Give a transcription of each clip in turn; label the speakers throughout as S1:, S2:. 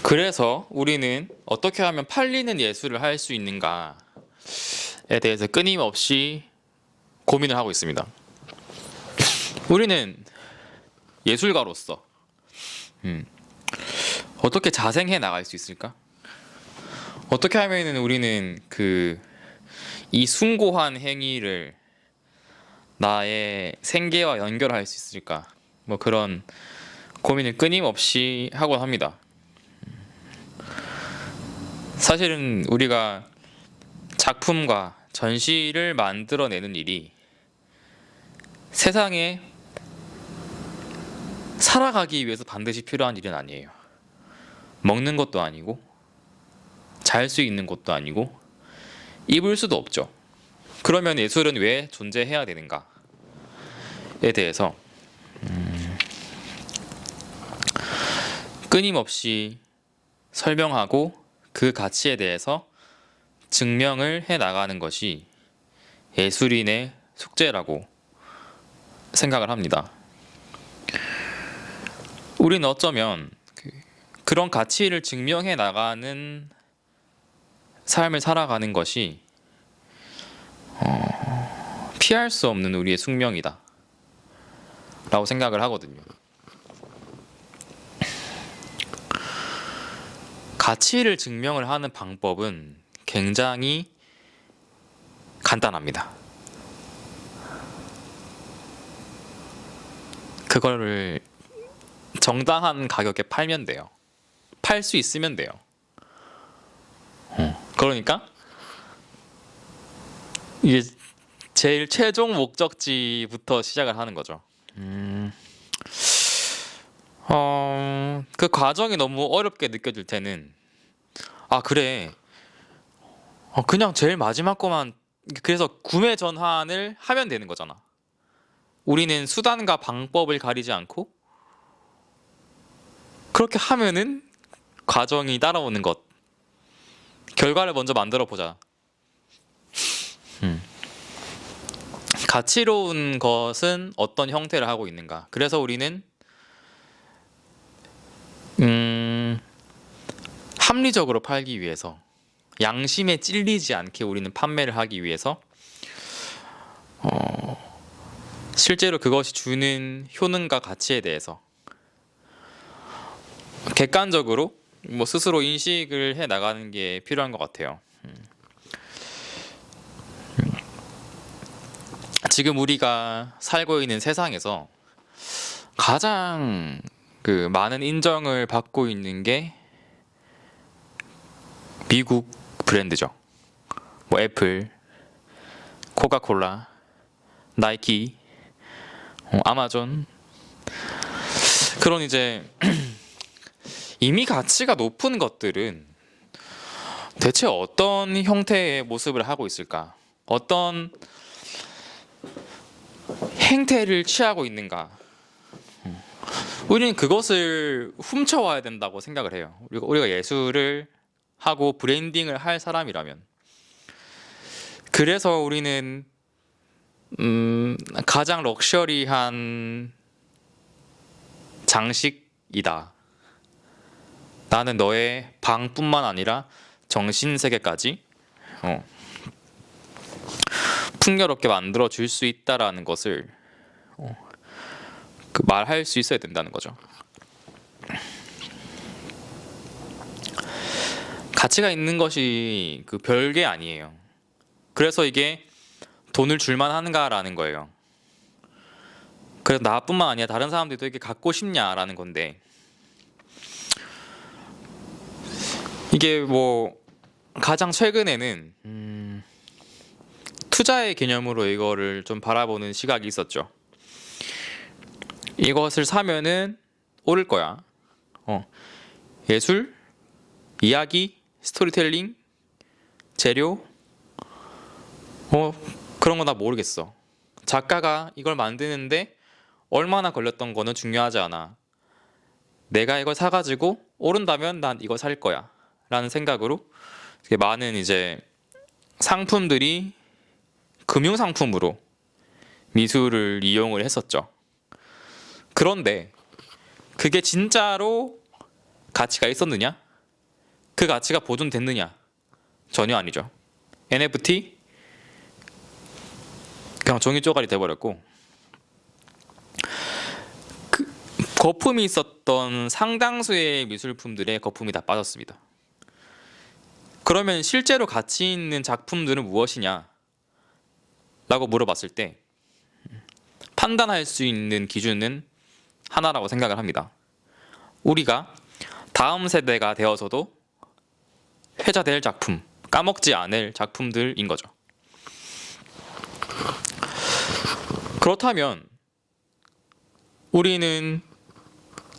S1: 그래서 우리는 어떻게 하면 팔리는 예술을 할 수 있는가에 대해서 끊임없이 고민을 하고 있습니다. 우리는 예술가로서 어떻게 자생해 나갈 수 있을까? 어떻게 하면 우리는 이 숭고한 행위를 나의 생계와 연결할 수 있을까? 뭐 그런 고민을 끊임없이 하곤 합니다. 사실은 우리가 작품과 전시를 만들어내는 일이 세상에 살아가기 위해서 반드시 필요한 일은 아니에요. 먹는 것도 아니고 잘 수 있는 것도 아니고 입을 수도 없죠. 그러면 예술은 왜 존재해야 되는가에 대해서 끊임없이 설명하고 그 가치에 대해서 증명을 해 나가는 것이 예술인의 숙제라고 생각을 합니다. 우리는 어쩌면 그런 가치를 증명해 나가는 삶을 살아가는 것이 피할 수 없는 우리의 숙명이다 라고 생각을 하거든요. 가치를 증명을 하는 방법은 굉장히 간단합니다. 그거를 정당한 가격에 팔면 돼요. 팔 수 있으면 돼요. 그러니까 이게 제일 최종 목적지부터 시작을 하는 거죠. 그 과정이 너무 어렵게 느껴질 때는 그래. 그냥 제일 마지막 거만 그래서 구매 전환을 하면 되는 거잖아. 우리는 수단과 방법을 가리지 않고 그렇게 하면은 과정이 따라오는 것. 결과를 먼저 만들어 보자. 가치로운 것은 어떤 형태를 하고 있는가. 그래서 우리는 합리적으로 팔기 위해서 양심에 찔리지 않게 우리는 판매를 하기 위해서 실제로 그것이 주는 효능과 가치에 대해서 객관적으로 스스로 인식을 해 나가는 게 필요한 것 같아요. 지금 우리가 살고 있는 세상에서 가장 많은 인정을 받고 있는 게 미국 브랜드죠. 애플, 코카콜라, 나이키, 아마존. 그런 이제 이미 가치가 높은 것들은 대체 어떤 형태의 모습을 하고 있을까? 어떤 행태를 취하고 있는가? 우리는 그것을 훔쳐와야 된다고 생각을 해요. 우리가 예술을 하고 브랜딩을 할 사람이라면. 그래서 우리는 가장 럭셔리한 장식이다. 나는 너의 방뿐만 아니라 정신세계까지 풍요롭게 만들어 줄 수 있다라는 것을 말할 수 있어야 된다는 거죠. 가치가 있는 것이 별게 아니에요. 그래서 이게 돈을 줄만 하는가라는 거예요. 그래서 나뿐만 아니라 다른 사람들도 이게 갖고 싶냐라는 건데, 이게 가장 최근에는 투자의 개념으로 이거를 좀 바라보는 시각이 있었죠. 이것을 사면은 오를 거야. 예술, 이야기, 스토리텔링, 재료, 그런 거 나 모르겠어. 작가가 이걸 만드는데 얼마나 걸렸던 거는 중요하지 않아. 내가 이걸 사가지고 오른다면 난 이거 살 거야 라는 생각으로 많은 이제 상품들이 금융상품으로 미술을 이용을 했었죠. 그런데 그게 진짜로 가치가 있었느냐? 그 가치가 보존됐느냐? 전혀 아니죠. NFT 그냥 종이 쪼가리 돼버렸고, 그 거품이 있었던 상당수의 미술품들의 거품이 다 빠졌습니다. 그러면 실제로 가치 있는 작품들은 무엇이냐? 라고 물어봤을 때 판단할 수 있는 기준은 하나라고 생각을 합니다. 우리가 다음 세대가 되어서도 회자될 작품, 까먹지 않을 작품들인 거죠. 그렇다면 우리는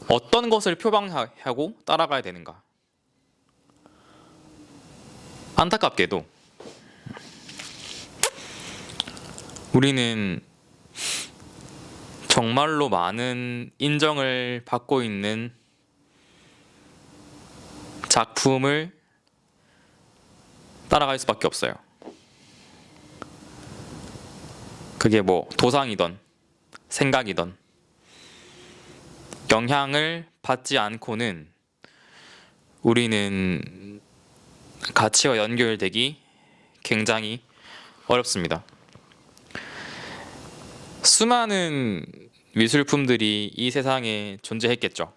S1: 어떤 것을 표방하고 따라가야 되는가? 안타깝게도 우리는 정말로 많은 인정을 받고 있는 작품을 따라갈 수밖에 없어요. 그게 뭐 도상이던 생각이던 영향을 받지 않고는 우리는 가치와 연결되기 굉장히 어렵습니다. 수많은 미술품들이 이 세상에 존재했겠죠.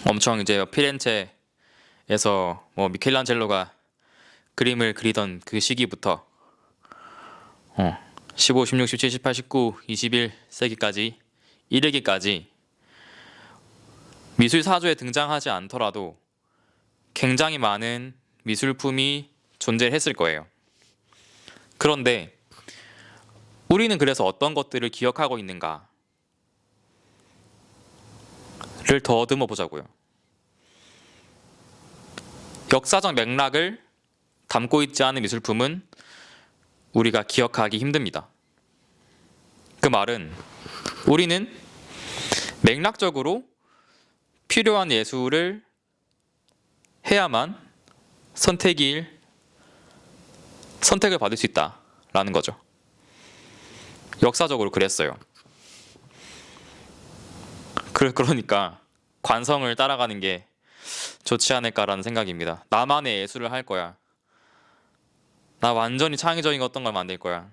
S1: 엄청 이제 피렌체에서 뭐 미켈란젤로가 그림을 그리던 그 시기부터 15, 16, 17, 18, 19, 21세기까지 이르기까지 미술 사조에 등장하지 않더라도 굉장히 많은 미술품이 존재했을 거예요. 그런데 우리는 그래서 어떤 것들을 기억하고 있는가를 더듬어 보자고요. 역사적 맥락을 담고 있지 않은 미술품은 우리가 기억하기 힘듭니다. 그 말은 우리는 맥락적으로 필요한 예술을 해야만 선택을 받을 수 있다라는 거죠. 역사적으로 그랬어요. 그러니까 관성을 따라가는 게 좋지 않을까라는 생각입니다. 나만의 예술을 할 거야. 나 완전히 창의적인 어떤 걸 만들 거야.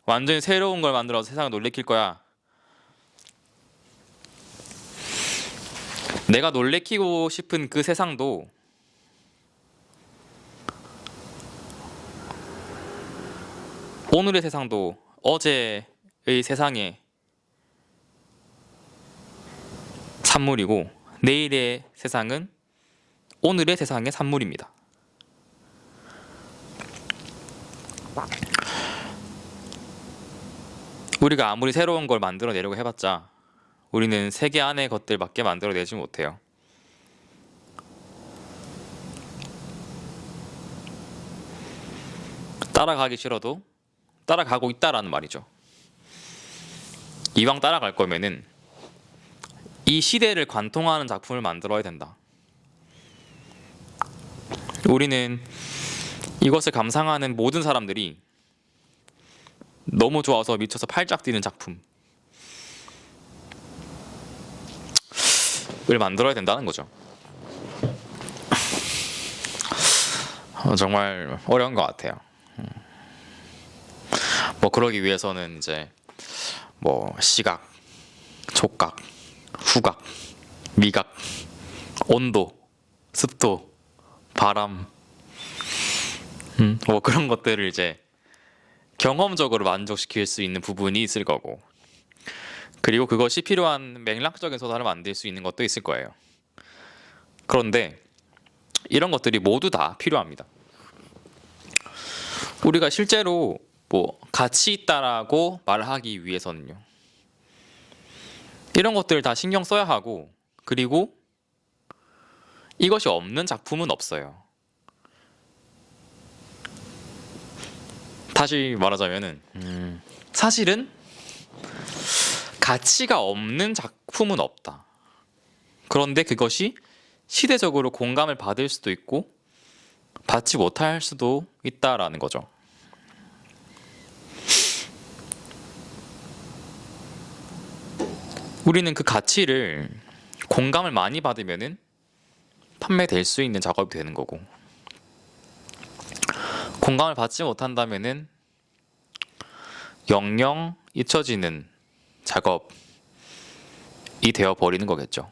S1: 완전히 새로운 걸 만들어서 세상을 놀래킬 거야. 내가 놀래키고 싶은 그 세상도 오늘의 세상도 어제의 세상의 산물이고 내일의 세상은 오늘의 세상의 산물입니다. 우리가 아무리 새로운 걸 만들어내려고 해봤자 우리는 세계 안의 것들밖에 만들어내지 못해요. 따라가기 싫어도 따라가고 있다라는 말이죠. 이왕 따라갈 거면은 이 시대를 관통하는 작품을 만들어야 된다. 우리는 이것을 감상하는 모든 사람들이 너무 좋아서 미쳐서 팔짝 뛰는 작품을 만들어야 된다는 거죠. 정말 어려운 것 같아요. 뭐 그러기 위해서는 이제 뭐 시각, 촉각, 후각, 미각, 온도, 습도, 바람, 뭐 그런 것들을 이제 경험적으로 만족시킬 수 있는 부분이 있을 거고, 그리고 그것이 필요한 맥락적인 소설을 만들 수 있는 것도 있을 거예요. 그런데 이런 것들이 모두 다 필요합니다. 우리가 실제로 뭐 가치 있다라고 말하기 위해서는요, 이런 것들을 다 신경 써야 하고, 그리고 이것이 없는 작품은 없어요. 다시 말하자면은 사실은 가치가 없는 작품은 없다. 그런데 그것이 시대적으로 공감을 받을 수도 있고 받지 못할 수도 있다라는 거죠. 우리는 그 가치를 공감을 많이 받으면은 판매될 수 있는 작업이 되는 거고, 공감을 받지 못한다면은 영영 잊혀지는 작업이 되어 버리는 거겠죠.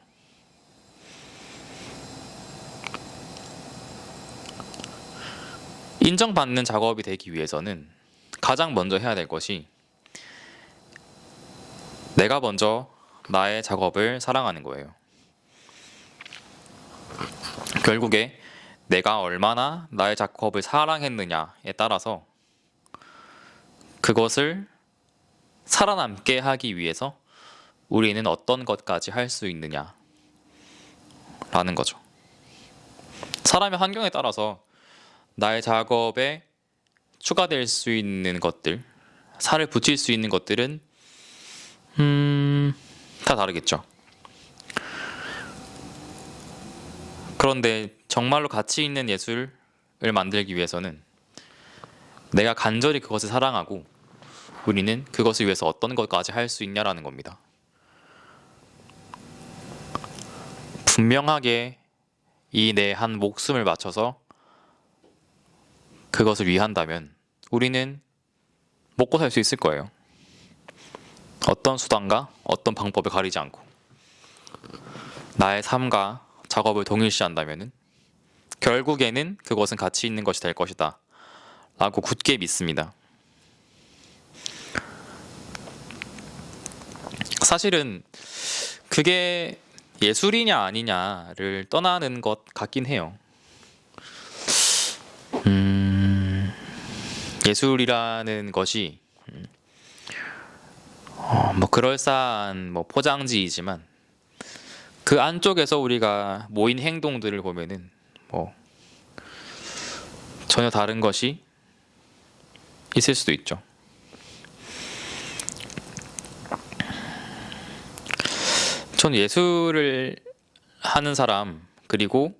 S1: 인정받는 작업이 되기 위해서는 가장 먼저 해야 될 것이 내가 먼저 나의 작업을 사랑하는 거예요. 결국에 내가 얼마나 나의 작업을 사랑했느냐에 따라서 그것을 살아남게 하기 위해서 우리는 어떤 것까지 할 수 있느냐라는 거죠. 사람의 환경에 따라서 나의 작업에 추가될 수 있는 것들, 살을 붙일 수 있는 것들은 다 다르겠죠. 그런데 정말로 가치 있는 예술을 만들기 위해서는 내가 간절히 그것을 사랑하고 우리는 그것을 위해서 어떤 것까지 할 수 있냐라는 겁니다. 분명하게 이 내 한 목숨을 바쳐서 그것을 위한다면 우리는 먹고 살 수 있을 거예요. 어떤 수단과 어떤 방법을 가리지 않고 나의 삶과 작업을 동일시한다면 결국에는 그것은 가치 있는 것이 될 것이다 라고 굳게 믿습니다. 사실은 그게 예술이냐 아니냐를 떠나는 것 같긴 해요. 예술이라는 것이 뭐 그럴싸한 뭐 포장지이지만 그 안쪽에서 우리가 모인 행동들을 보면은 뭐 전혀 다른 것이 있을 수도 있죠. 전 예술을 하는 사람, 그리고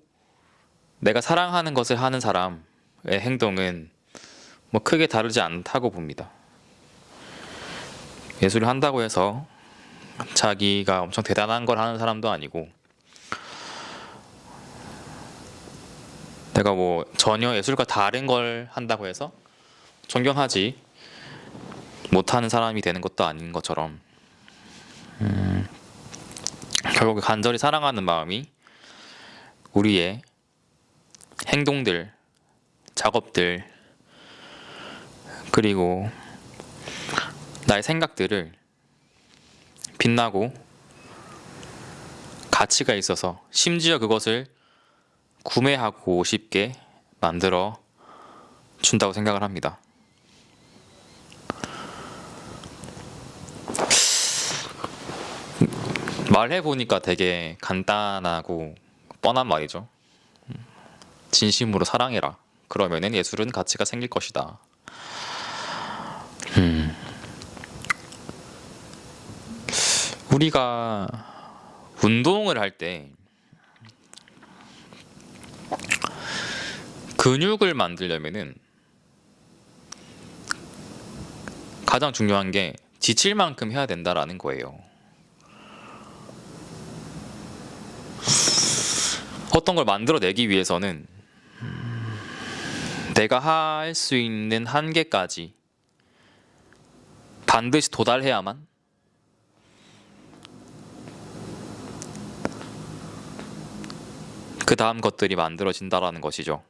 S1: 내가 사랑하는 것을 하는 사람의 행동은 뭐 크게 다르지 않다고 봅니다. 예술을 한다고 해서 자기가 엄청 대단한 걸 하는 사람도 아니고, 내가 뭐 전혀 예술과 다른 걸 한다고 해서 존경하지 못하는 사람이 되는 것도 아닌 것처럼, 결국 간절히 사랑하는 마음이 우리의 행동들, 작업들, 그리고 나의 생각들을 빛나고 가치가 있어서 심지어 그것을 구매하고 싶게 만들어 준다고 생각을 합니다. 말해보니까 되게 간단하고 뻔한 말이죠. 진심으로 사랑해라. 그러면은 예술은 가치가 생길 것이다. 우리가 운동을 할 때 근육을 만들려면은 가장 중요한 게 지칠 만큼 해야 된다라는 거예요. 어떤 걸 만들어내기 위해서는 내가 할 수 있는 한계까지 반드시 도달해야만 그 다음 것들이 만들어진다라는 것이죠.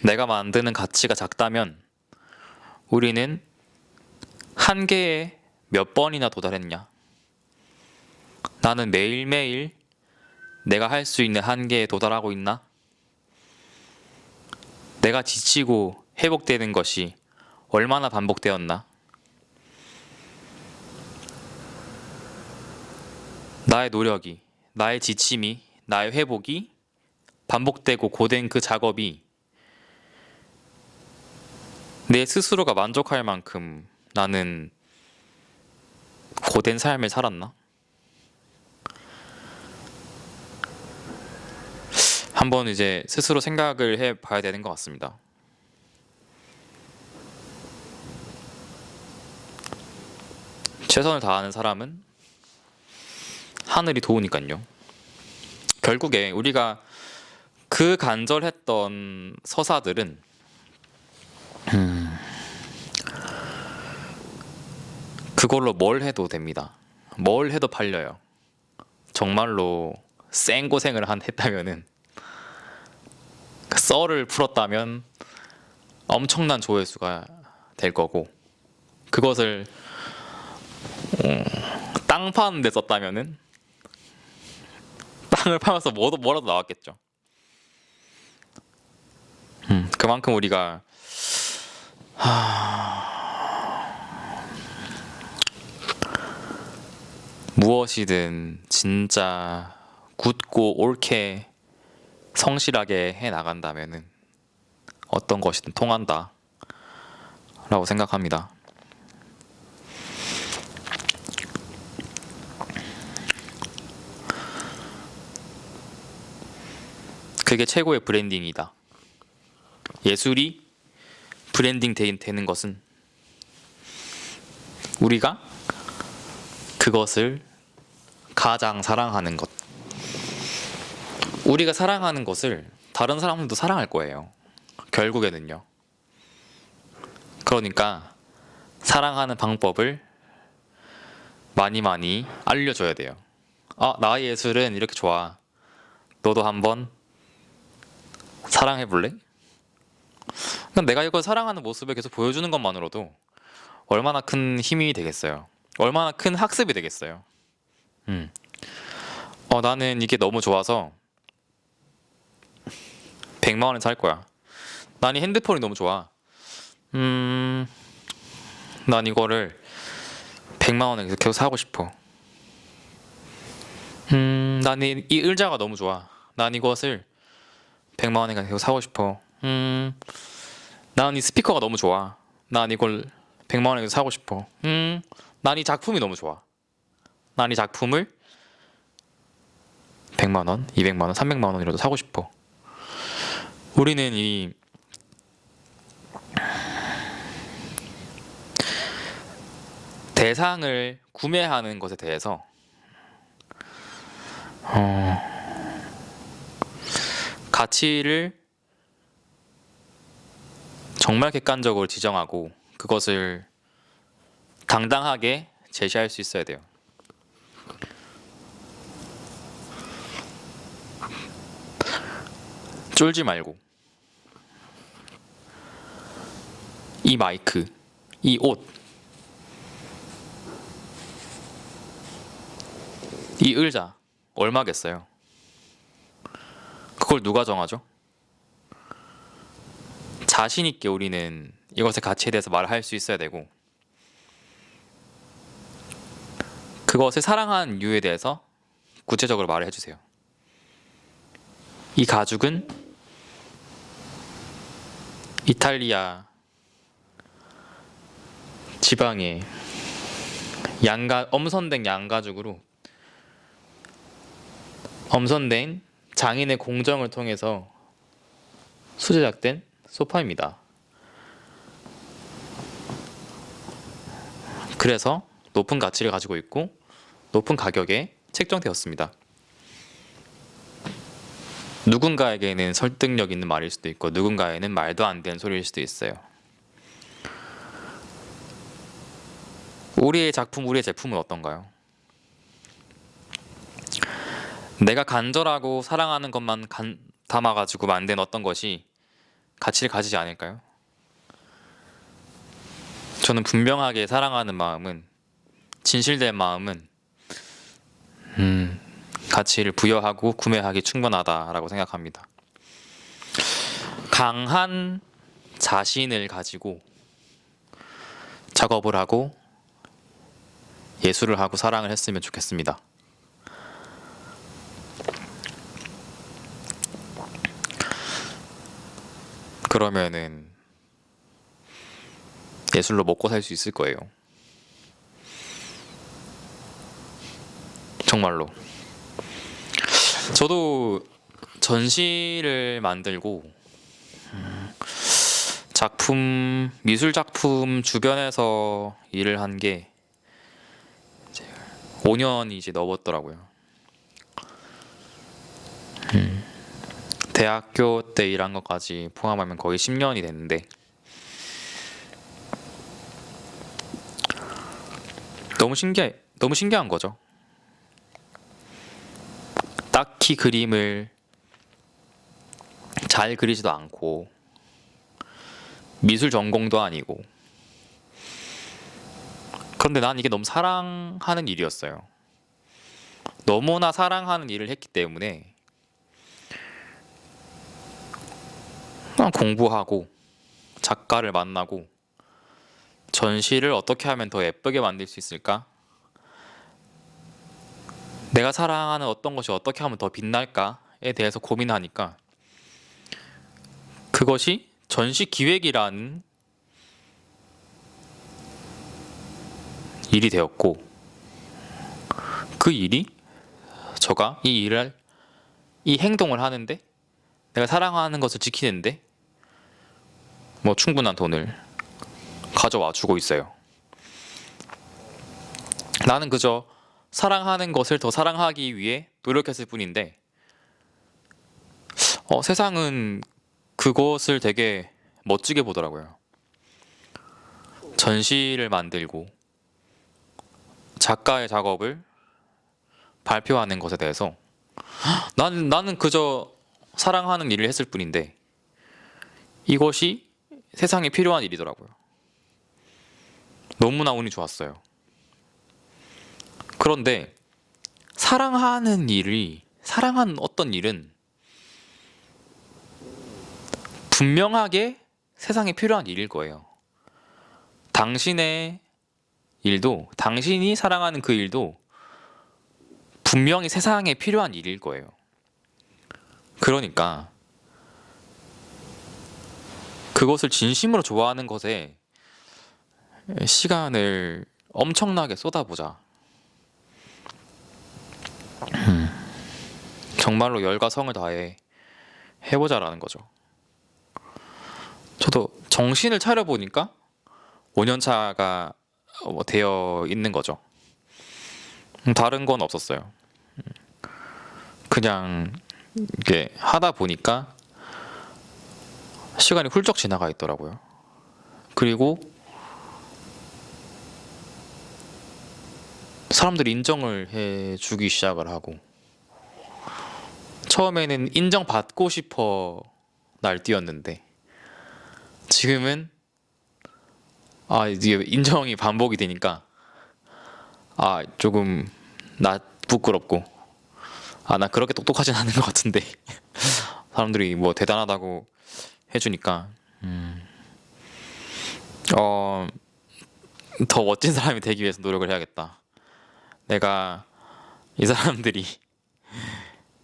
S1: 내가 만드는 가치가 작다면 우리는 한계에 몇 번이나 도달했냐? 나는 매일매일 내가 할 수 있는 한계에 도달하고 있나? 내가 지치고 회복되는 것이 얼마나 반복되었나? 나의 노력이, 나의 지침이, 나의 회복이 반복되고 고된 그 작업이 내 스스로가 만족할 만큼 나는 고된 삶을 살았나? 한번 이제 스스로 생각을 해봐야 되는 것 같습니다. 최선을 다하는 사람은 하늘이 도우니까요. 결국에 우리가 그 간절했던 서사들은 그걸로 뭘 해도 됩니다. 뭘 해도 팔려요. 정말로 생고생을 했다면은, 그 썰을 풀었다면 엄청난 조회수가 될 거고, 그것을 땅 파는 데 썼다면은 땅을 팔아서 뭐라도 나왔겠죠. 그만큼 우리가 무엇이든 진짜 굳고 옳게 성실하게 해 나간다면은 어떤 것이든 통한다 라고 생각합니다. 그게 최고의 브랜딩이다. 예술이 브랜딩 되는 것은 우리가 그것을 가장 사랑하는 것. 우리가 사랑하는 것을 다른 사람들도 사랑할 거예요. 결국에는요. 그러니까 사랑하는 방법을 많이 알려줘야 돼요. 나의 예술은 이렇게 좋아. 너도 한번 사랑해볼래? 내가 이걸 사랑하는 모습을 계속 보여주는 것만으로도 얼마나 큰 힘이 되겠어요. 얼마나 큰 학습이 되겠어요. 나는 이게 너무 좋아서 100만 원에 살 거야. 난 이 핸드폰이 너무 좋아. 난 이거를 100만 원에 계속 사고 싶어. 난 이 의자가 너무 좋아. 난 이것을 100만 원에 계속 사고 싶어. 난 이 스피커가 너무 좋아. 난 이걸 100만 원에 계속 사고 싶어. 난 이 작품이 너무 좋아. 난 이 작품을 100만 원, 200만 원, 300만 원이라도 사고 싶어. 우리는 이 대상을 구매하는 것에 대해서 가치를 정말 객관적으로 지정하고 그것을 당당하게 제시할 수 있어야 돼요. 쫄지 말고 이 마이크, 이 옷, 이 의자 얼마겠어요? 그걸 누가 정하죠? 자신 있게 우리는 이것의 가치에 대해서 말할 수 있어야 되고 그것을 사랑하는 이유에 대해서 구체적으로 말을 해주세요. 이 가죽은 이탈리아 지방의 엄선된 양가죽으로 엄선된 장인의 공정을 통해서 수제작된 소파입니다. 그래서 높은 가치를 가지고 있고 높은 가격에 책정되었습니다. 누군가에게는 설득력 있는 말일 수도 있고 누군가에는 말도 안 되는 소리일 수도 있어요. 우리의 작품, 우리의 제품은 어떤가요? 내가 간절하고 사랑하는 것만 담아가지고 만든 어떤 것이 가치를 가지지 않을까요? 저는 분명하게 사랑하는 마음은, 진실된 마음은 가치를 부여하고 구매하기 충분하다라고 생각합니다. 강한 자신을 가지고 작업을 하고 예술을 하고 사랑을 했으면 좋겠습니다. 그러면은 예술로 먹고 살 수 있을 거예요. 정말로. 저도 전시를 만들고 미술 작품 주변에서 일을 한 게 5년이 이제 넘었더라고요. 대학교 때 일한 것까지 포함하면 거의 10년이 됐는데 너무 신기한 거죠. 딱히 그림을 잘 그리지도 않고 미술 전공도 아니고 그런데 난 이게 너무 사랑하는 일이었어요. 너무나 사랑하는 일을 했기 때문에 그냥 공부하고 작가를 만나고 전시를 어떻게 하면 더 예쁘게 만들 수 있을까? 내가 사랑하는 어떤 것이 어떻게 하면 더 빛날까에 대해서 고민하니까 그것이 전시 기획이라는 일이 되었고 그 일이 저가 이 행동을 하는데 내가 사랑하는 것을 지키는데 뭐 충분한 돈을 가져와 주고 있어요. 나는 그저 사랑하는 것을 더 사랑하기 위해 노력했을 뿐인데 세상은 그것을 되게 멋지게 보더라고요. 전시를 만들고 작가의 작업을 발표하는 것에 대해서 나는 그저 사랑하는 일을 했을 뿐인데 이것이 세상에 필요한 일이더라고요. 너무나 운이 좋았어요. 그런데 사랑하는 어떤 일은 분명하게 세상에 필요한 일일 거예요. 당신의 일도, 당신이 사랑하는 그 일도 분명히 세상에 필요한 일일 거예요. 그러니까 그것을 진심으로 좋아하는 것에 시간을 엄청나게 쏟아보자. 정말로 열과 성을 다해 해보자라는 거죠. 저도 정신을 차려보니까 5년차가 되어 있는 거죠. 다른 건 없었어요. 그냥 이게 하다 보니까 시간이 훌쩍 지나가 있더라고요. 그리고 사람들이 인정을 해주기 시작을 하고 처음에는 인정받고 싶어 날뛰었는데 지금은 이게 인정이 반복이 되니까 조금 나 부끄럽고 나 그렇게 똑똑하진 않은 것 같은데 사람들이 뭐 대단하다고 해주니까 더 멋진 사람이 되기 위해서 노력을 해야겠다. 내가 이 사람들이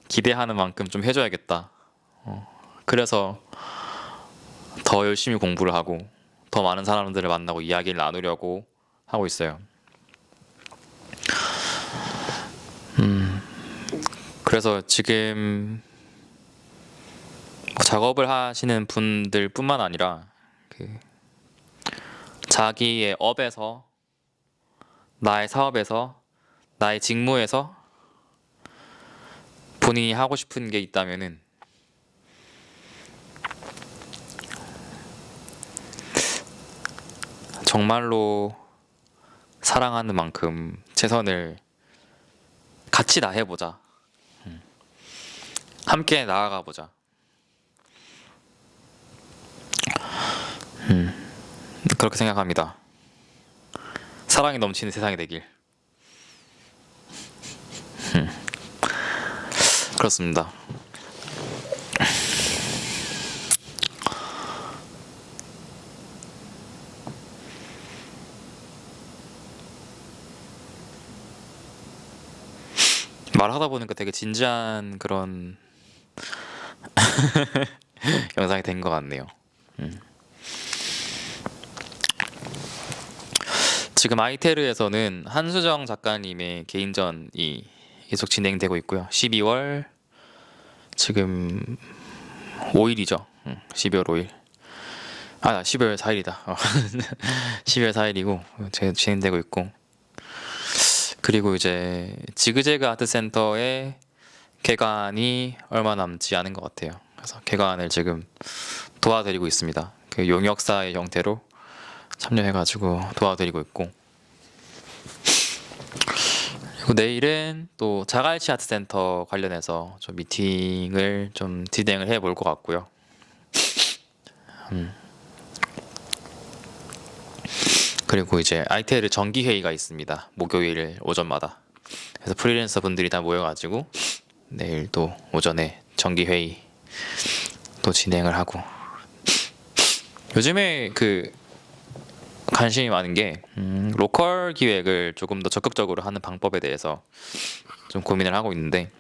S1: 기대하는 만큼 좀 해줘야겠다. 그래서 더 열심히 공부를 하고 더 많은 사람들을 만나고 이야기를 나누려고 하고 있어요. 그래서 지금 작업을 하시는 분들 뿐만 아니라 자기의 업에서, 나의 사업에서, 나의 직무에서 본인이 하고 싶은 게 있다면은 정말로 사랑하는 만큼 최선을 같이 다해보자. 함께 나아가보자. 그렇게 생각합니다. 사랑이 넘치는 세상이 되길. 그렇습니다. 말하다 보니까 되게 진지한 그런 영상이 된 것 같네요. 지금 아이테르에서는 한수정 작가님의 개인전이 계속 진행되고 있고요. 12월 지금 5일이죠. 12월 5일. 12월 4일이다. 12월 4일이고 진행되고 있고, 그리고 이제 지그재그 아트센터의 개관이 얼마 남지 않은 것 같아요. 그래서 개관을 지금 도와드리고 있습니다. 그 용역사의 형태로 참여해가지고 도와드리고 있고, 그리고 내일은 또 자갈치 아트센터 관련해서 좀 미팅을 좀 진행을 해볼 것 같고요. 그리고 이제 ITL 정기 회의가 있습니다. 목요일 오전마다. 그래서 프리랜서 분들이 다 모여가지고 내일 또 오전에 정기 회의 또 진행을 하고, 요즘에 그 관심이 많은 게 로컬 기획을 조금 더 적극적으로 하는 방법에 대해서 좀 고민을 하고 있는데,